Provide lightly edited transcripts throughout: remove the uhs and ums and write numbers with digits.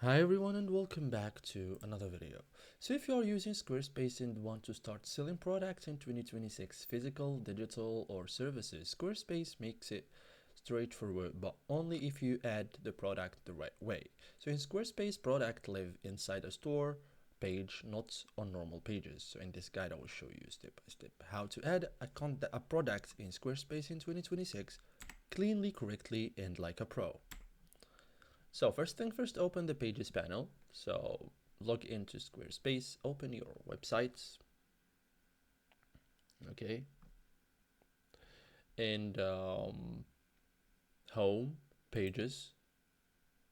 Hi everyone and welcome back to another video. So if you are using Squarespace and want to start selling products in 2026, physical, digital or services, Squarespace makes it straightforward, but only if you add the product the right way. So in Squarespace, product live inside a store page, not on normal pages. So in this guide, I will show you step by step how to add a product in Squarespace in 2026 cleanly, correctly, and like a pro. So first thing first, open the Pages panel. So log into Squarespace, open your websites, okay, and home pages.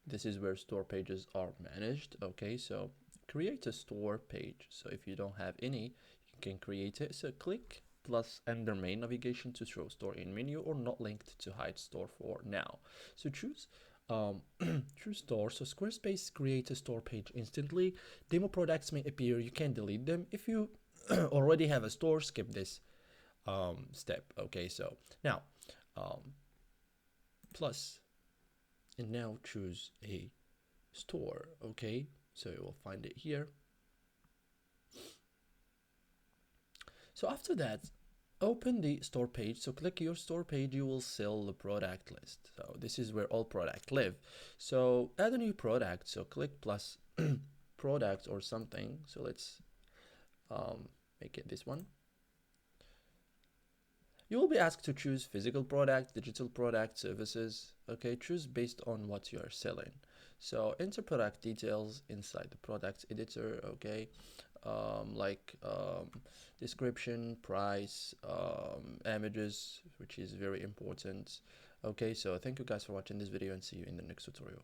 This is where store pages are managed, okay. So create a store page. So if you don't have any, you can create it. So click plus under main navigation to show store in menu or not linked to hide store for now. So choose choose store. So Squarespace creates a store page instantly. Demo products may appear. You can delete them. If you already have a store, skip this step. Okay, so now plus, and now choose a store. Okay, so you will find it here. So after that, open the store page. So click your store page, you will sell the product list. So this is where all product live. So add a new product. So click plus product or something. So let's make it this one. You will be asked to choose physical product, digital product, services. Okay, choose based on what you are selling. So enter product details inside the product editor. Okay, description, price, images, which is very important. Okay, so thank you guys for watching this video and see you in the next tutorial.